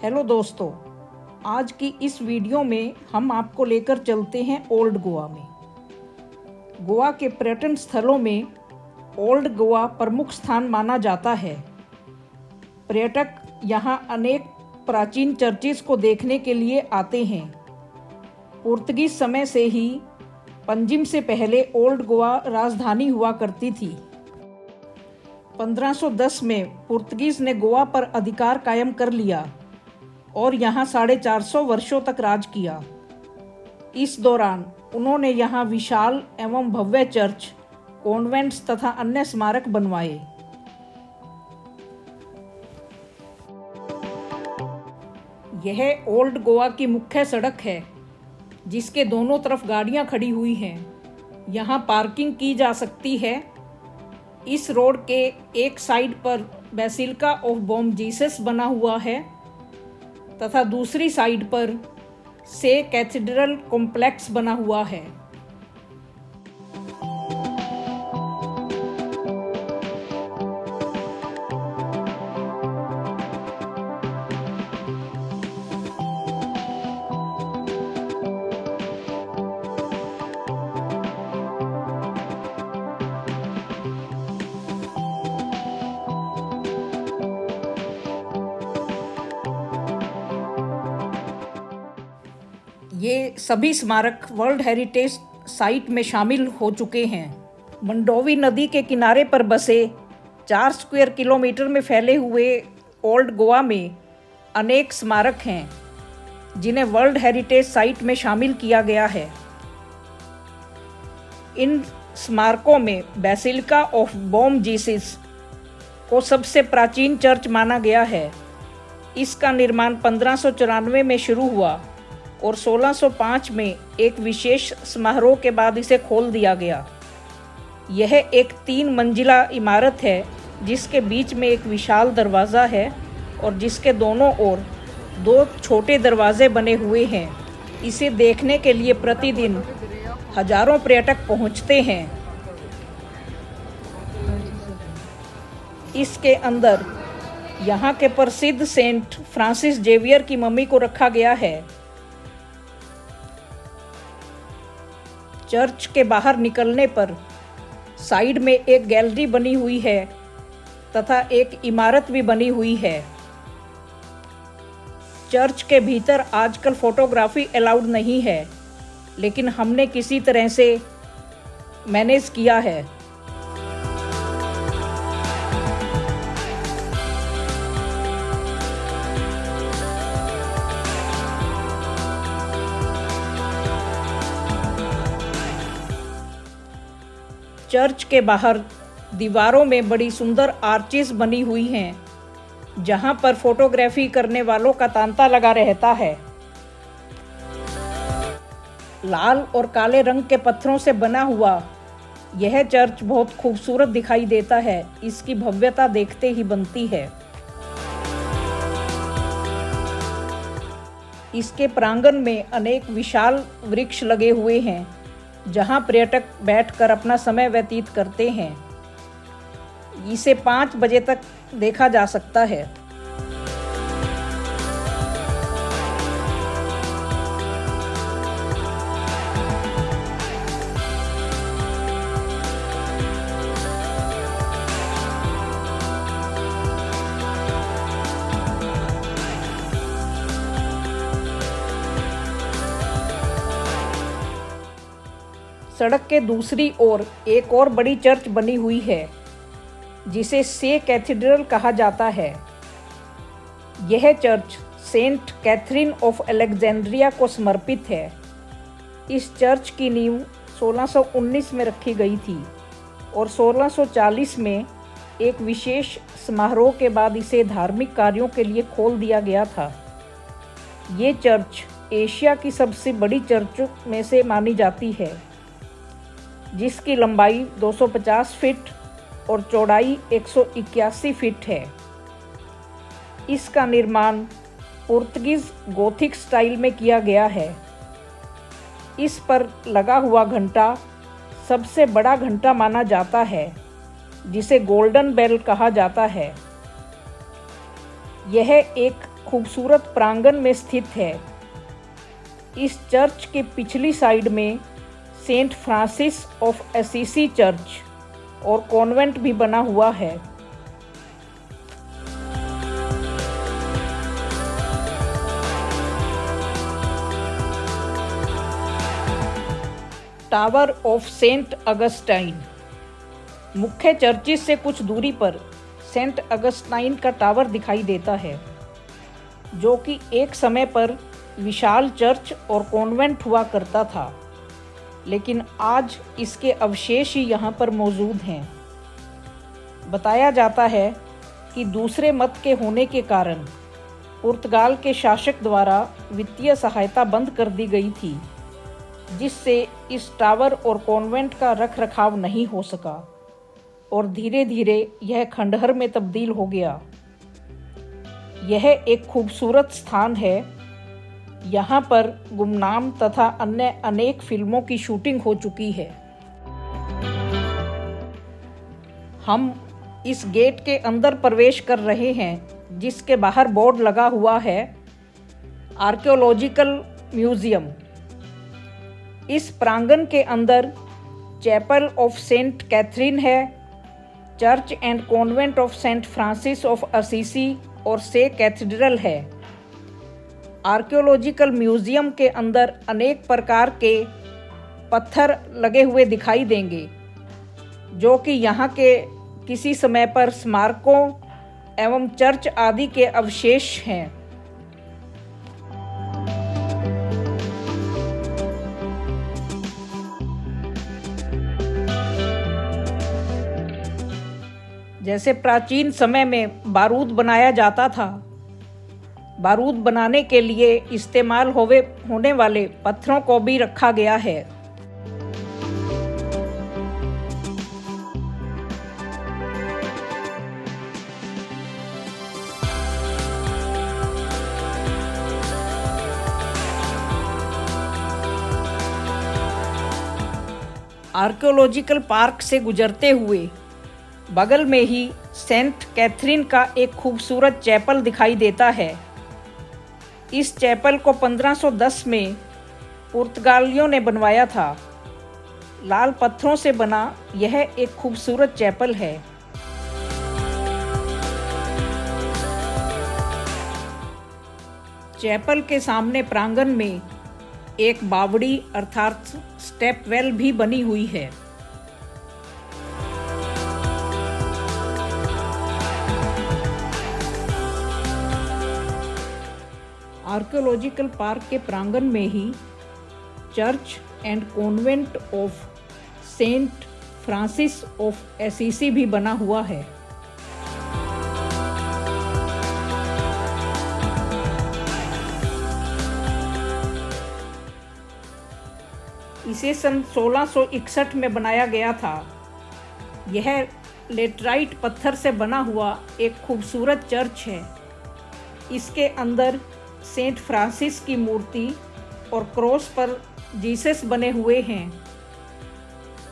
Hello दोस्तों, आज की इस वीडियो में हम आपको लेकर चलते हैं ओल्ड गोवा में। गोवा के पर्यटन स्थलों में ओल्ड गोवा प्रमुख स्थान माना जाता है। पर्यटक यहाँ अनेक प्राचीन चर्चेस को देखने के लिए आते हैं। पुर्तगीज समय से ही पंजिम से पहले ओल्ड गोवा राजधानी हुआ करती थी। 1510 में पुर्तगीज ने गोवा पर अधिकार कायम कर लिया और यहाँ 450 वर्षों तक राज किया। इस दौरान उन्होंने यहाँ विशाल एवं भव्य चर्च, कॉन्वेंट्स तथा अन्य स्मारक बनवाए। यह ओल्ड गोवा की मुख्य सड़क है, जिसके दोनों तरफ गाड़ियाँ खड़ी हुई हैं। यहाँ पार्किंग की जा सकती है। इस रोड के एक साइड पर बेसिलिका ऑफ बॉम जीसस बना हुआ है तथा दूसरी साइड पर से कैथेड्रल कॉम्प्लेक्स बना हुआ है। ये सभी स्मारक वर्ल्ड हेरिटेज साइट में शामिल हो चुके हैं। मंडोवी नदी के किनारे पर बसे 4 स्क्वायर किलोमीटर में फैले हुए ओल्ड गोवा में अनेक स्मारक हैं, जिन्हें वर्ल्ड हेरिटेज साइट में शामिल किया गया है। इन स्मारकों में बेसिलिका ऑफ बॉम जीसस को सबसे प्राचीन चर्च माना गया है। इसका निर्माण 1594 में शुरू हुआ और 1605 में एक विशेष समारोह के बाद इसे खोल दिया गया। यह एक 3 मंजिला इमारत है, जिसके बीच में एक विशाल दरवाज़ा है और जिसके दोनों ओर 2 छोटे दरवाजे बने हुए हैं। इसे देखने के लिए प्रतिदिन हजारों पर्यटक पहुंचते हैं। इसके अंदर यहाँ के प्रसिद्ध सेंट फ्रांसिस जेवियर की मम्मी को रखा गया है। चर्च के बाहर निकलने पर साइड में एक गैलरी बनी हुई है तथा एक इमारत भी बनी हुई है। चर्च के भीतर आजकल फोटोग्राफी अलाउड नहीं है, लेकिन हमने किसी तरह से मैनेज किया है। चर्च के बाहर दीवारों में बड़ी सुंदर आर्चेस बनी हुई हैं, जहां पर फोटोग्राफी करने वालों का तांता लगा रहता है। लाल और काले रंग के पत्थरों से बना हुआ यह चर्च बहुत खूबसूरत दिखाई देता है। इसकी भव्यता देखते ही बनती है। इसके प्रांगण में अनेक विशाल वृक्ष लगे हुए हैं, जहां पर्यटक बैठकर अपना समय व्यतीत करते हैं। इसे 5 बजे तक देखा जा सकता है। सड़क के दूसरी ओर एक और बड़ी चर्च बनी हुई है, जिसे से कैथेड्रल कहा जाता है। यह church Saint Catherine of Alexandria को समर्पित है। इस चर्च की नींव 1619 में रखी गई थी और 1640 में एक विशेष समारोह के बाद इसे धार्मिक कार्यों के लिए खोल दिया गया था। ये चर्च एशिया की सबसे बड़ी चर्चों में से मानी जाती है, जिसकी लंबाई 250 फीट और चौड़ाई 181 फीट है। इसका निर्माण पुर्तगीज गोथिक स्टाइल में किया गया है। इस पर लगा हुआ घंटा सबसे बड़ा घंटा माना जाता है, जिसे गोल्डन बेल कहा जाता है। यह एक खूबसूरत प्रांगण में स्थित है। इस चर्च के पिछली साइड में Saint Francis of Assisi church और कॉन्वेंट भी बना हुआ है। Tower of Saint Augustine. मुख्य चर्चिस से कुछ दूरी पर सेंट अगस्टाइन का टावर दिखाई देता है, जो कि एक समय पर विशाल चर्च और कॉन्वेंट हुआ करता था, लेकिन आज इसके अवशेष ही यहाँ पर मौजूद हैं। बताया जाता है कि दूसरे मत के होने के कारण पुर्तगाल के शासक द्वारा वित्तीय सहायता बंद कर दी गई थी, जिससे इस टावर और कॉन्वेंट का रख रखाव नहीं हो सका और धीरे धीरे यह खंडहर में तब्दील हो गया। यह एक खूबसूरत स्थान है। यहाँ पर गुमनाम तथा अन्य अनेक फिल्मों की शूटिंग हो चुकी है। हम इस गेट के अंदर प्रवेश कर रहे हैं, जिसके बाहर बोर्ड लगा हुआ है आर्कियोलॉजिकल म्यूजियम। इस प्रांगण के अंदर चैपल ऑफ सेंट कैथरीन है, church and convent of Saint Francis of Assisi और से कैथेड्रल है। आर्कियोलॉजिकल म्यूजियम के अंदर अनेक प्रकार के पत्थर लगे हुए दिखाई देंगे, जो कि यहाँ के किसी समय पर स्मारकों एवं चर्च आदि के अवशेष हैं। जैसे प्राचीन समय में बारूद बनाया जाता था, बारूद बनाने के लिए इस्तेमाल होने वाले पत्थरों को भी रखा गया है। आर्कियोलॉजिकल पार्क से गुजरते हुए बगल में ही सेंट कैथरीन का एक खूबसूरत चैपल दिखाई देता है। इस चैपल को 1510 में पुर्तगालियों ने बनवाया था। लाल पत्थरों से बना यह एक खूबसूरत चैपल है। चैपल के सामने प्रांगण में एक बावड़ी अर्थात स्टेपवेल भी बनी हुई है। आर्कियोलॉजिकल पार्क के प्रांगण में ही church and convent of Saint Francis of Assisi भी बना हुआ है। इसे सन 1661 में बनाया गया था। यह लेटराइट पत्थर से बना हुआ एक खूबसूरत चर्च है। इसके अंदर सेंट फ्रांसिस की मूर्ति और क्रॉस पर जीसस बने हुए हैं।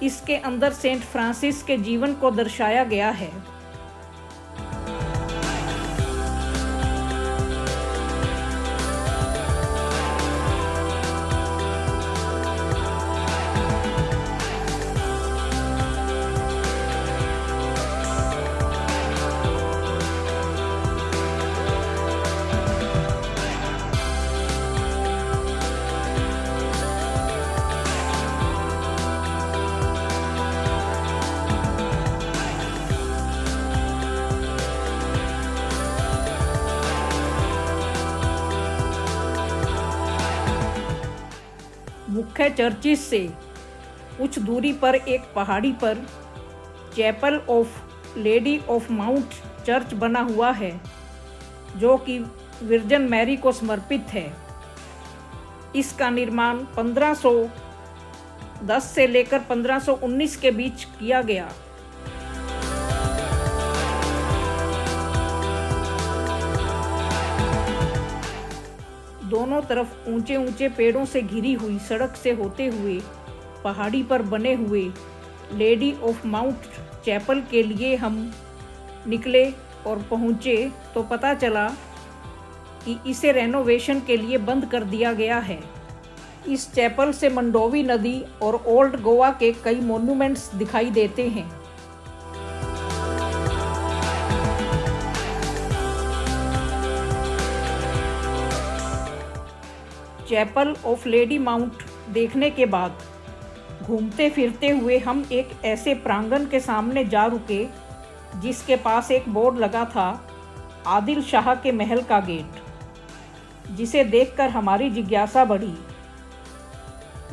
इसके अंदर सेंट फ्रांसिस के जीवन को दर्शाया गया है। मुख्य चर्चिस से कुछ दूरी पर एक पहाड़ी पर chapel of Lady of Mount church बना हुआ है, जो कि वर्जिन मैरी को समर्पित है। इसका निर्माण 1510 से लेकर 1519 के बीच किया गया। दोनों तरफ ऊंचे ऊंचे पेड़ों से घिरी हुई सड़क से होते हुए पहाड़ी पर बने हुए लेडी ऑफ माउंट चैपल के लिए हम निकले और पहुँचे तो पता चला कि इसे रेनोवेशन के लिए बंद कर दिया गया है। इस चैपल से मंडोवी नदी और ओल्ड गोवा के कई मॉन्यूमेंट्स दिखाई देते हैं। चैपल ऑफ लेडी माउंट देखने के बाद घूमते फिरते हुए हम एक ऐसे प्रांगण के सामने जा रुके जिसके पास एक बोर्ड लगा था, आदिल शाह के महल का गेट, जिसे देखकर हमारी जिज्ञासा बढ़ी।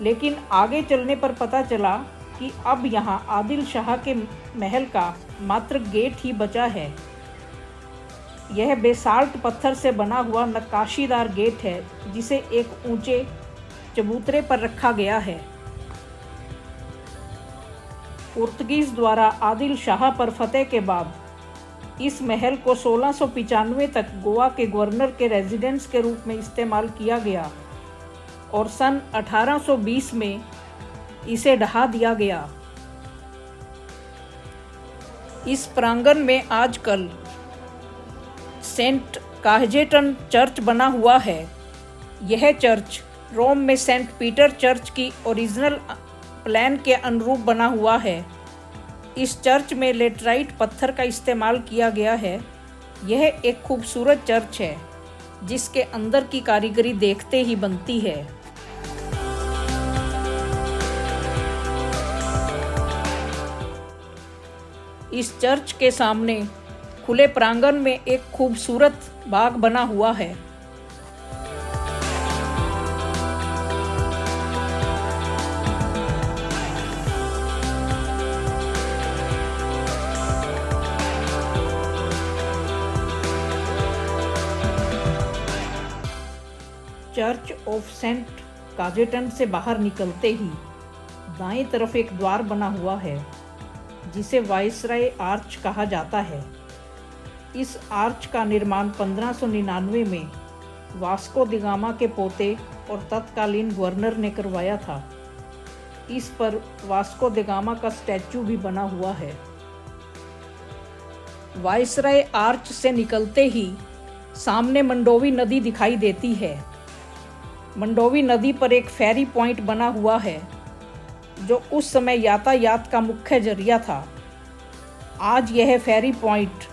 लेकिन आगे चलने पर पता चला कि अब यहाँ आदिल शाह के महल का मात्र गेट ही बचा है। यह बेसाल्ट पत्थर से बना हुआ नक्काशीदार गेट है, जिसे एक ऊंचे चबूतरे पर रखा गया है। पुर्तगीज द्वारा आदिल शाह पर फतेह के बाद इस महल को 1695 तक गोवा के गवर्नर के रेजिडेंस के रूप में इस्तेमाल किया गया और सन 1820 में इसे ढहा दिया गया। इस प्रांगण में आजकल सेंट काजेटन चर्च बना हुआ है। यह चर्च रोम में सेंट पीटर चर्च की ओरिजिनल प्लान के अनुरूप बना हुआ है। इस चर्च में लेटराइट पत्थर का इस्तेमाल किया गया है। यह एक खूबसूरत चर्च है जिसके अंदर की कारीगरी देखते ही बनती है। इस चर्च के सामने खुले प्रांगण में एक खूबसूरत बाग बना हुआ है। चर्च ऑफ सेंट काजेटन से बाहर निकलते ही दाएं तरफ एक द्वार बना हुआ है जिसे वाइसराय आर्च कहा जाता है। इस आर्च का निर्माण 1599 में वास्को द गामा के पोते और तत्कालीन गवर्नर ने करवाया था। इस पर वास्को द गामा का स्टैचू भी बना हुआ है। वाइसराय आर्च से निकलते ही सामने मंडोवी नदी दिखाई देती है। मंडोवी नदी पर एक फेरी पॉइंट बना हुआ है जो उस समय यातायात का मुख्य जरिया था। आज यह फेरी पॉइंट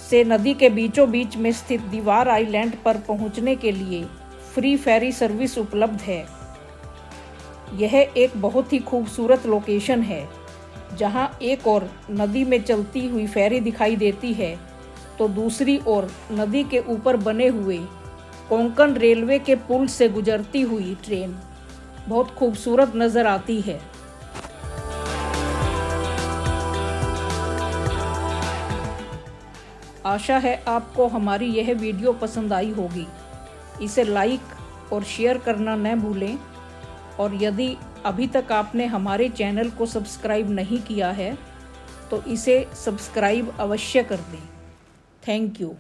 से नदी के बीचों बीच में स्थित दीवार आइलैंड पर पहुंचने के लिए फ्री फेरी सर्विस उपलब्ध है। यह एक बहुत ही खूबसूरत लोकेशन है जहां एक ओर नदी में चलती हुई फेरी दिखाई देती है तो दूसरी ओर नदी के ऊपर बने हुए कोंकण रेलवे के पुल से गुजरती हुई ट्रेन बहुत खूबसूरत नज़र आती है। आशा है आपको हमारी यह वीडियो पसंद आई होगी। इसे लाइक और शेयर करना न भूलें और यदि अभी तक आपने हमारे चैनल को सब्सक्राइब नहीं किया है तो इसे सब्सक्राइब अवश्य कर दें। Thank you.